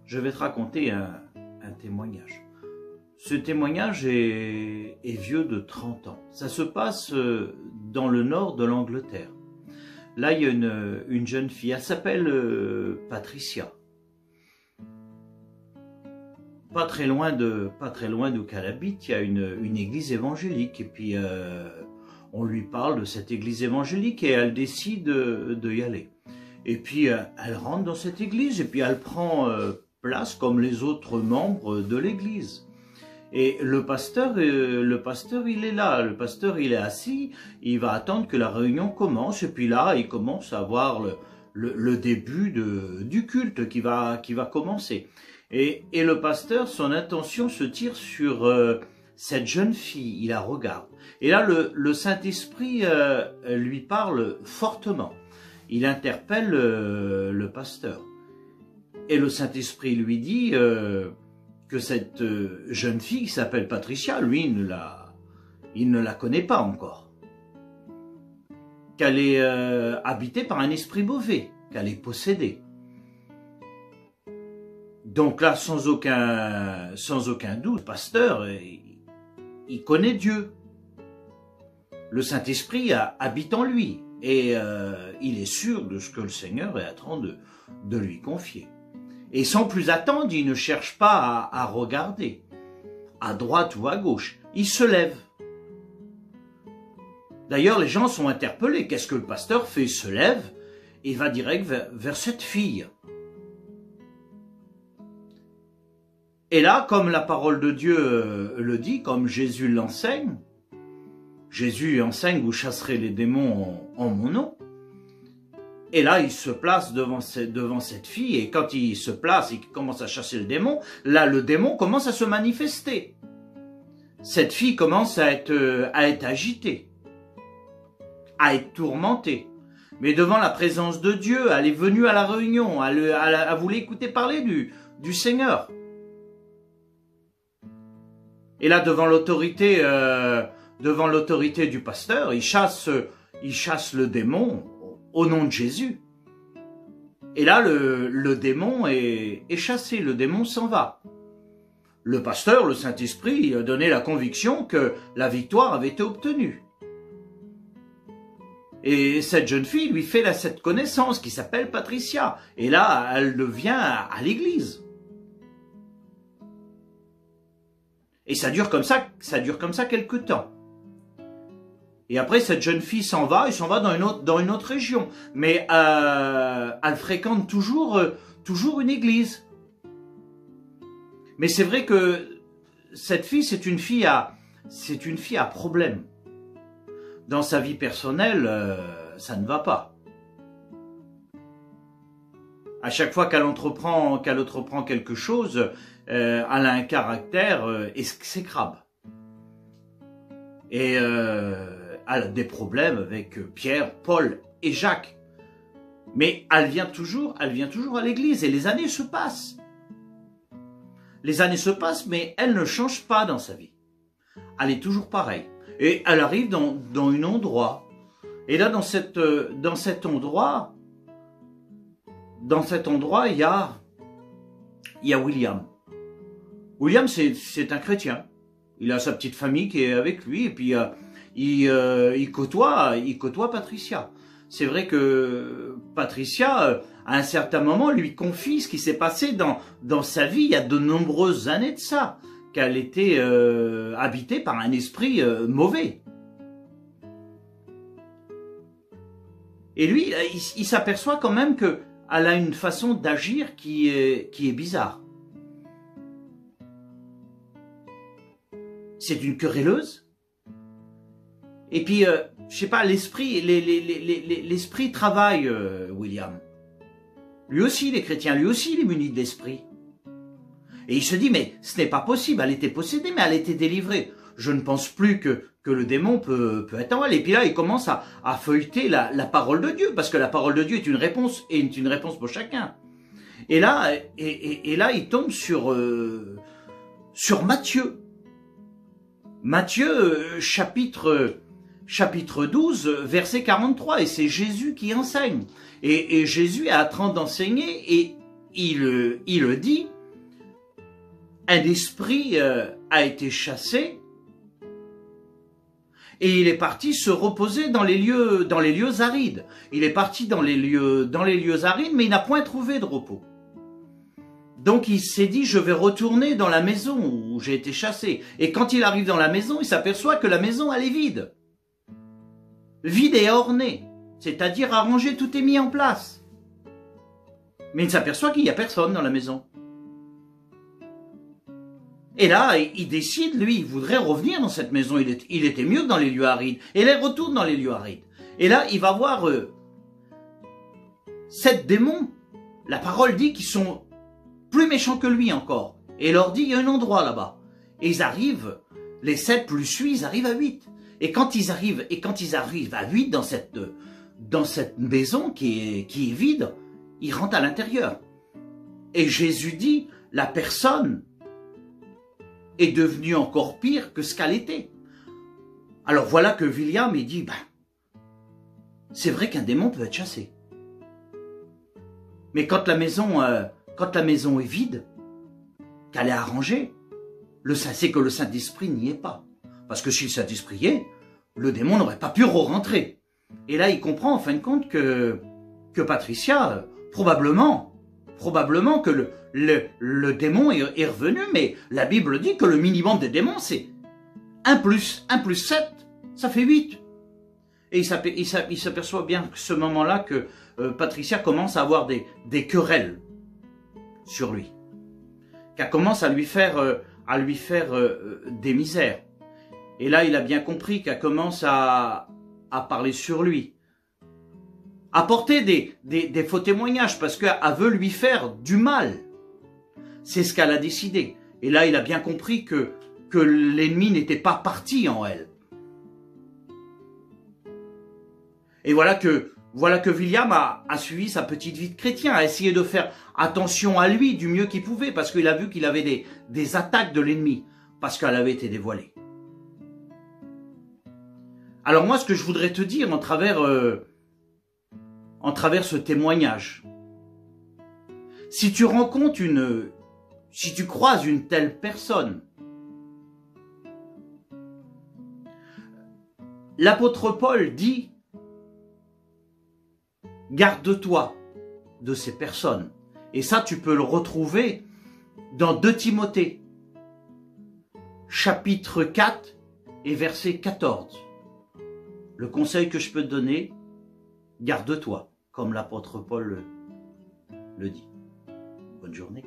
Je vais te raconter un témoignage. Ce témoignage est vieux de 30 ans. Ça se passe dans le nord de l'Angleterre. Là, il y a une jeune fille, elle s'appelle Patricia. Pas très loin d'où qu'elle habite, il y a une église évangélique. Et puis, on lui parle de cette église évangélique et elle décide de y aller. Et puis, elle rentre dans cette église et puis elle prend place comme les autres membres de l'église. Et le pasteur, il est là, le pasteur, il est assis, il va attendre que la réunion commence, et puis là, il commence à voir le début du culte qui va commencer. Et le pasteur, son attention se tire sur cette jeune fille, il la regarde. Et là, le Saint-Esprit lui parle fortement. Il interpelle le pasteur. Et le Saint-Esprit lui dit que cette jeune fille qui s'appelle Patricia, lui, il ne la connaît pas encore. Qu'elle est habitée par un esprit mauvais, qu'elle est possédée. Donc là, sans aucun doute, le pasteur, il connaît Dieu. Le Saint-Esprit habite en lui et il est sûr de ce que le Seigneur est en train de lui confier. Et sans plus attendre, il ne cherche pas à regarder, à droite ou à gauche. Il se lève. D'ailleurs, les gens sont interpellés. Qu'est-ce que le pasteur fait? Il se lève et va direct vers cette fille. Et là, comme la parole de Dieu le dit, comme Jésus l'enseigne, Jésus enseigne, vous chasserez les démons en mon nom. Et là, il se place devant cette fille, et quand il se place et qu'il commence à chasser le démon, là, le démon commence à se manifester. Cette fille commence à être agitée, à être tourmentée. Mais devant la présence de Dieu, elle est venue à la réunion, elle voulait écouter parler du Seigneur. Et là, devant l'autorité du pasteur, il chasse le démon au nom de Jésus. Et là, le démon est chassé, le démon s'en va. Le pasteur, le Saint-Esprit, a donné la conviction que la victoire avait été obtenue. Et cette jeune fille lui fait cette connaissance qui s'appelle Patricia. Et là, elle vient à l'église. Et ça dure comme ça quelque temps. Et après, cette jeune fille s'en va, dans une autre région. Mais elle fréquente toujours une église. Mais c'est vrai que cette fille, c'est une fille à problème. Dans sa vie personnelle, ça ne va pas. À chaque fois qu'elle entreprend quelque chose, elle a un caractère exécrable. Et elle a des problèmes avec Pierre, Paul et Jacques. Mais elle vient toujours à l'église et les années se passent. Les années se passent, mais elle ne change pas dans sa vie. Elle est toujours pareille. Et elle arrive dans un endroit. Et là, dans cet endroit, il y a William. William, c'est un chrétien. Il a sa petite famille qui est avec lui et puis il côtoie Patricia. C'est vrai que Patricia, à un certain moment, lui confie ce qui s'est passé dans sa vie il y a de nombreuses années de ça, qu'elle était habitée par un esprit mauvais. Et lui, il s'aperçoit quand même qu'elle a une façon d'agir qui est bizarre. C'est une querelleuse. Et puis, je sais pas, l'esprit travaille, William. Lui aussi, il est chrétien, lui aussi, il est muni de l'esprit. Et il se dit, mais ce n'est pas possible, elle était possédée, mais elle était délivrée. Je ne pense plus que le démon peut être en elle. Et puis là, il commence à feuilleter la parole de Dieu, parce que la parole de Dieu est une réponse, et est une réponse pour chacun. Et là, il tombe sur Matthieu. Matthieu, chapitre 12, verset 43, et c'est Jésus qui enseigne. Et Jésus est en train d'enseigner, et il dit, un esprit a été chassé et il est parti se reposer dans les lieux arides. Il est parti dans les lieux arides, mais il n'a point trouvé de repos. Donc il s'est dit, je vais retourner dans la maison où j'ai été chassé. Et quand il arrive dans la maison, il s'aperçoit que la maison, elle est vide. Vide et ornée. C'est-à-dire arrangée, tout est mis en place. Mais il s'aperçoit qu'il n'y a personne dans la maison. Et là, il décide, lui, il voudrait revenir dans cette maison. Il était mieux que dans les lieux arides. Et là, il retourne dans les lieux arides. Et là, il va voir 7 démons. La parole dit qu'ils sont plus méchants que lui encore. Et il leur dit, il y a un endroit là-bas. Et ils arrivent, les 7 plus lui, ils arrivent à 8. Et quand ils arrivent à 8 dans cette maison qui est vide, ils rentrent à l'intérieur. Et Jésus dit, la personne est devenue encore pire que ce qu'elle était. Alors voilà que William, il dit, c'est vrai qu'un démon peut être chassé. Mais quand la maison est vide, qu'elle est arrangée, c'est que le Saint-Esprit n'y est pas. Parce que si le Saint-Esprit y est, le démon n'aurait pas pu rentrer. Et là, il comprend en fin de compte que Patricia, probablement que le démon est revenu, mais la Bible dit que le minimum des démons, c'est 1 plus 7, ça fait 8. Et il s'aperçoit bien que ce moment-là que Patricia commence à avoir des querelles sur lui, qu'elle commence à lui faire des misères. Et là, il a bien compris qu'elle commence à parler sur lui, à porter des faux témoignages, parce qu'elle veut lui faire du mal. C'est ce qu'elle a décidé. Et là, il a bien compris que l'ennemi n'était pas parti en elle. Et voilà que William a suivi sa petite vie de chrétien, a essayé de faire attention à lui du mieux qu'il pouvait, parce qu'il a vu qu'il avait des attaques de l'ennemi, parce qu'elle avait été dévoilée. Alors moi, ce que je voudrais te dire en travers ce témoignage, si tu rencontres si tu croises une telle personne, l'apôtre Paul dit, garde-toi de ces personnes. Et ça, tu peux le retrouver dans 2 Timothée, chapitre 4 et verset 14. Le conseil que je peux te donner, garde-toi, comme l'apôtre Paul le dit. Bonne journée.